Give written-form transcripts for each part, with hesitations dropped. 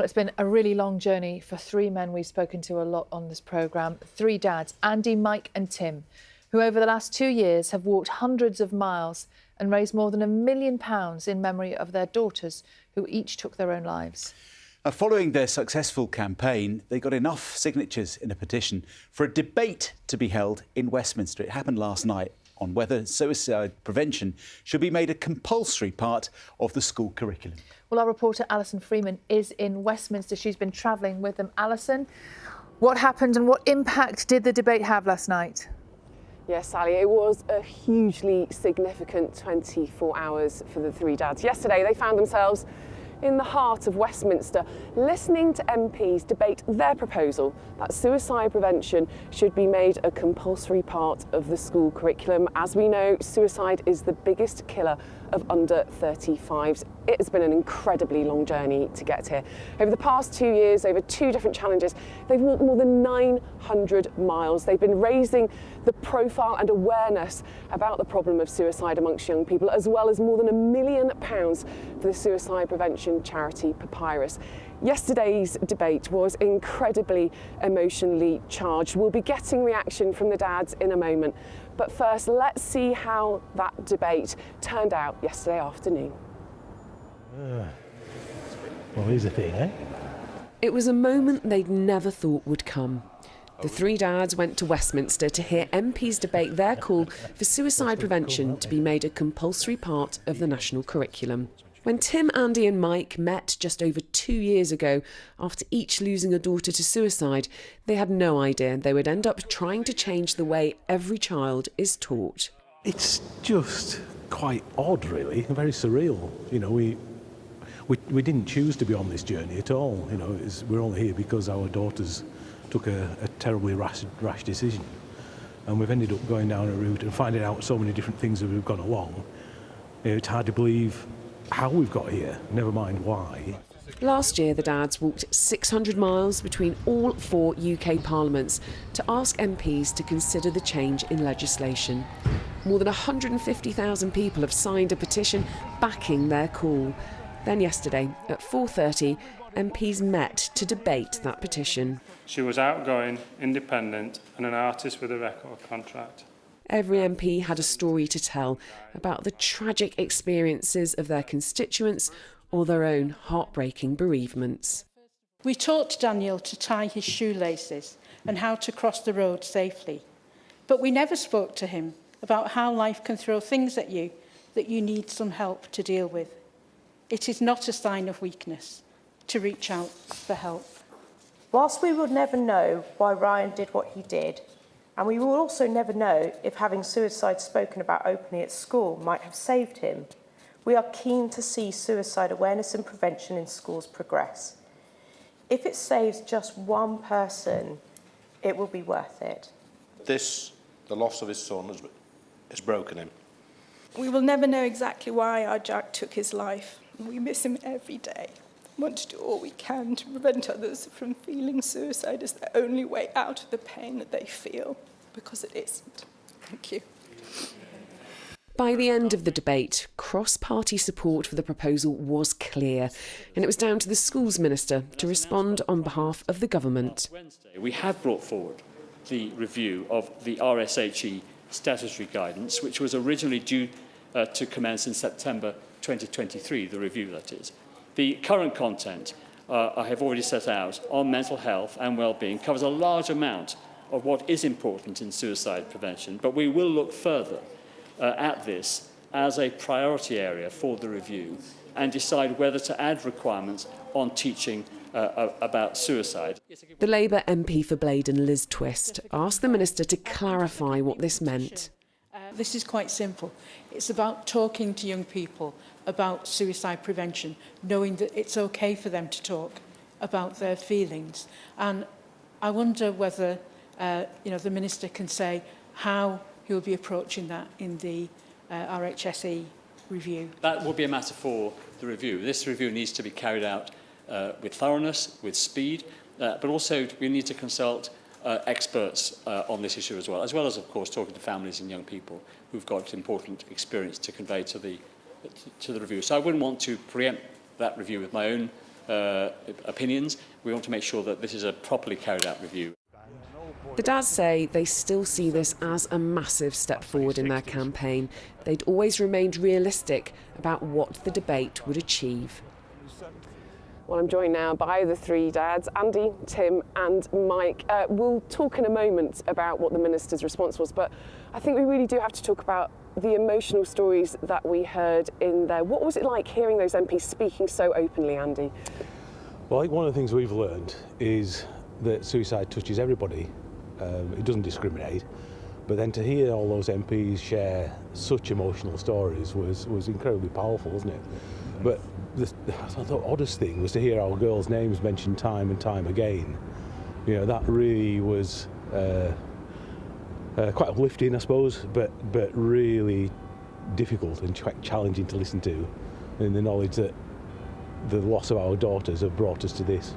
Well, it's been a really long journey for three men we've spoken to a lot on this programme. Three dads, Andy, Mike and Tim, who over the last 2 years have walked hundreds of miles and raised more than £1 million in memory of their daughters, who each took their own lives. Following their successful campaign, they got enough signatures in a petition for a debate to be held in Westminster. It happened last night on whether suicide prevention should be made a compulsory part of the school curriculum. Well, our reporter Alison Freeman is in Westminster. She's been travelling with them. Alison, what happened and what impact did the debate have last night? Yes, Sally, it was a hugely significant 24 hours for the three dads. Yesterday, they found themselves in the heart of Westminster, listening to MPs debate their proposal that suicide prevention should be made a compulsory part of the school curriculum. As we know, suicide is the biggest killer of under 35s. It has been an incredibly long journey to get here. Over the past 2 years, over 2 different challenges, they've walked more than 900 miles. They've been raising the profile and awareness about the problem of suicide amongst young people, as well as more than £1 million for the suicide prevention charity Papyrus. Yesterday's debate was incredibly emotionally charged. We'll be getting reaction from the dads in a moment. But first, let's see how that debate turned out yesterday afternoon. Well, here's the thing, eh? It was a moment they'd never thought would come. The three dads went to Westminster to hear MPs debate their call for suicide prevention to be made a compulsory part of the national curriculum. When Tim, Andy and Mike met just over 2 years ago, after each losing a daughter to suicide, they had no idea they would end up trying to change the way every child is taught. It's just quite odd, really, very surreal. You know, we didn't choose to be on this journey at all. You know, we're all here because our daughters took a terribly rash decision. And we've ended up going down a route and finding out so many different things as we've gone along. You know, it's hard to believe how we've got here, never mind why. Last year, the dads walked 600 miles between all 4 UK parliaments to ask MPs to consider the change in legislation. More than 150,000 people have signed a petition backing their call. Then yesterday, at 4:30, MPs met to debate that petition. She was outgoing, independent and an artist with a record contract. Every MP had a story to tell about the tragic experiences of their constituents or their own heartbreaking bereavements. We taught Daniel to tie his shoelaces and how to cross the road safely. But we never spoke to him about how life can throw things at you that you need some help to deal with. It is not a sign of weakness to reach out for help. Whilst we will never know why Ryan did what he did, and we will also never know if having suicide spoken about openly at school might have saved him, we are keen to see suicide awareness and prevention in schools progress. If it saves just one person, it will be worth it. The loss of his son has broken him. We will never know exactly why our Jack took his life. We miss him every day. We want to do all we can to prevent others from feeling suicide as their only way out of the pain that they feel, because it isn't. Thank you. By the end of the debate, cross-party support for the proposal was clear, and it was down to the Schools Minister to respond on behalf of the government. We have brought forward the review of the RSHE statutory guidance, which was originally due to commence in September 2023, the review that is. The current content I have already set out on mental health and well-being covers a large amount of what is important in suicide prevention, but we will look further at this as a priority area for the review and decide whether to add requirements on teaching about suicide. The Labour MP for Blaydon, Liz Twist, asked the Minister to clarify what this meant. This is quite simple. It's about talking to young people about suicide prevention, knowing that it's okay for them to talk about their feelings. And I wonder whether the Minister can say how he will be approaching that in the RHSE review. That will be a matter for the review. This review needs to be carried out with thoroughness, with speed, but also we need to consult experts on this issue as well as, of course, talking to families and young people who've got important experience to convey to the review. So I wouldn't want to preempt that review with my own opinions. We want to make sure that this is a properly carried out review. The dads say they still see this as a massive step forward in their campaign. They'd always remained realistic about what the debate would achieve. Well, I'm joined now by the three dads, Andy, Tim and Mike. We'll talk in a moment about what the Minister's response was, but I think we really do have to talk about the emotional stories that we heard in there. What was it like hearing those MPs speaking so openly, Andy? Well, I think one of the things we've learned is that suicide touches everybody. It doesn't discriminate. But then to hear all those MPs share such emotional stories was incredibly powerful, wasn't it? But the oddest thing was to hear our girls' names mentioned time and time again. You know, that really was quite uplifting, I suppose, but really difficult and quite challenging to listen to, in the knowledge that the loss of our daughters have brought us to this.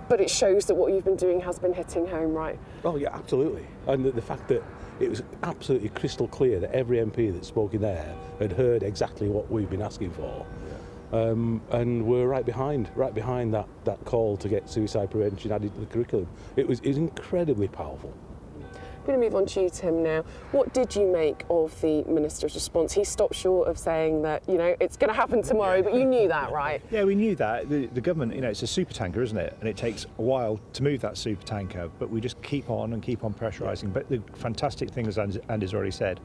But it shows that what you've been doing has been hitting home, right? Oh yeah, absolutely. And the fact that it was absolutely crystal clear that every MP that spoke in there had heard exactly what we've been asking for. Yeah. And we're right behind that call to get suicide prevention added to the curriculum. It was incredibly powerful. I'm going to move on to you, Tim, now. What did you make of the Minister's response? He stopped short of saying that, you know, it's going to happen tomorrow, but you knew that, right? Yeah, we knew that. The government, you know, it's a super tanker, isn't it? And it takes a while to move that super tanker, but we just keep on pressurising. But the fantastic thing, as Andy's already said,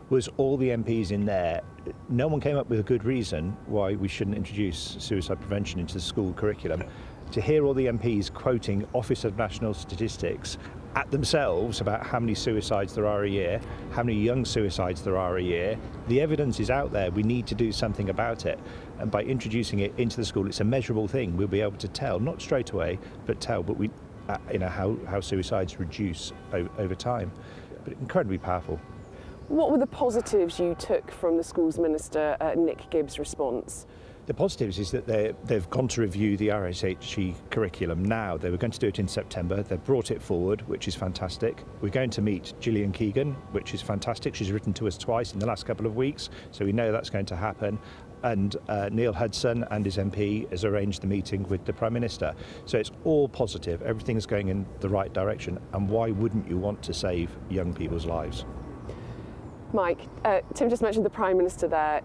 was all the MPs in there, no one came up with a good reason why we shouldn't introduce suicide prevention into the school curriculum. To hear all the MPs quoting Office of National Statistics at themselves about how many suicides there are a year, how many young suicides there are a year, the evidence is out there. We need to do something about it. And by introducing it into the school, it's a measurable thing. We'll be able to tell, not straight away, but tell, but we, you know, how suicides reduce over time. But incredibly powerful. What were the positives you took from the Schools Minister, Nick Gibbs' response? The positives is that they've gone to review the RSHE curriculum now. They were going to do it in September. They've brought it forward, which is fantastic. We're going to meet Gillian Keegan, which is fantastic. She's written to us twice in the last couple of weeks, so we know that's going to happen. And Neil Hudson and his MP has arranged the meeting with the Prime Minister. So it's all positive. Everything's going in the right direction. And why wouldn't you want to save young people's lives? Mike, Tim just mentioned the Prime Minister there.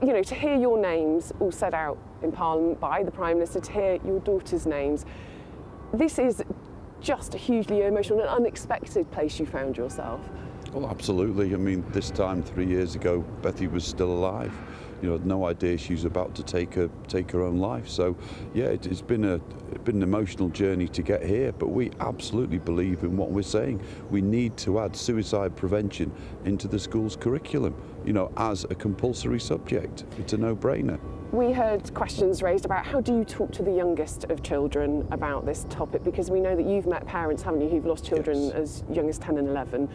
You know, to hear your names all set out in Parliament by the Prime Minister, to hear your daughters' names, this is just a hugely emotional and unexpected place you found yourself. Well, absolutely. I mean, this time 3 years ago, Betty was still alive. You know, had no idea she was about to take her own life. So, yeah, it's been an emotional journey to get here. But we absolutely believe in what we're saying. We need to add suicide prevention into the school's curriculum, you know, as a compulsory subject. It's a no-brainer. We heard questions raised about how do you talk to the youngest of children about this topic, because we know that you've met parents, haven't you, who've lost children as young as 10 and 11.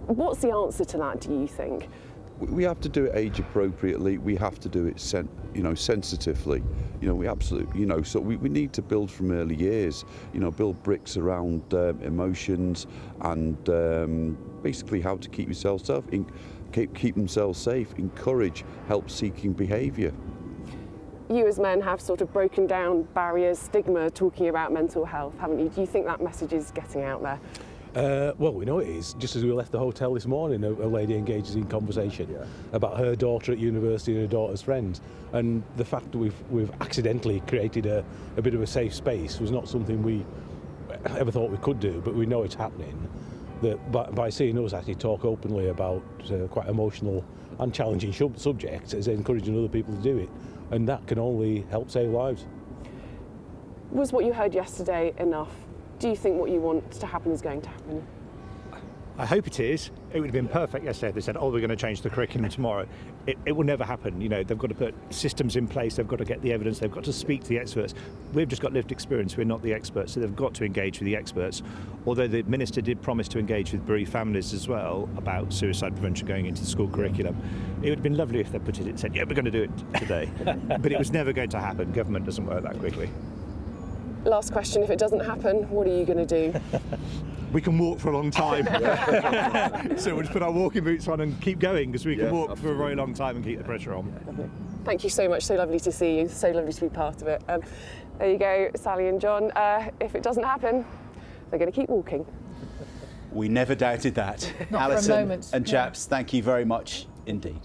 What's the answer to that, do you think? We have to do it age appropriately. We have to do it, sensitively. You know, we absolutely, you know, so we need to build from early years. You know, build bricks around emotions and basically how to keep yourself safe, keep themselves safe, encourage help-seeking behaviour. You as men have sort of broken down barriers, stigma, talking about mental health, haven't you? Do you think that message is getting out there? Well, we know it is. Just as we left the hotel this morning, a lady engages in conversation about her daughter at university and her daughter's friends. And the fact that we've accidentally created a bit of a safe space was not something we ever thought we could do, but we know it's happening. That by seeing us actually talk openly about quite emotional and challenging subjects, is encouraging other people to do it. And that can only help save lives. Was what you heard yesterday enough? Do you think what you want to happen is going to happen? I hope it is. It would have been perfect yesterday if they said, oh, we're going to change the curriculum tomorrow. It will never happen. You know, they've got to put systems in place, they've got to get the evidence, they've got to speak to the experts. We've just got lived experience, we're not the experts, so they've got to engage with the experts. Although the Minister did promise to engage with bereaved families as well about suicide prevention going into the school curriculum. It would have been lovely if they put it and said, yeah, we're going to do it today. But it was never going to happen. Government doesn't work that quickly. Last question, if it doesn't happen, what are you going to do? We can walk for a long time. So we'll just put our walking boots on and keep going, because we can walk for a very long time and keep the pressure on. Thank you so much. So lovely to see you. So lovely to be part of it. There you go, Sally and John. If it doesn't happen, they're going to keep walking. We never doubted that. Not Alison for a moment. and chaps, thank you very much indeed.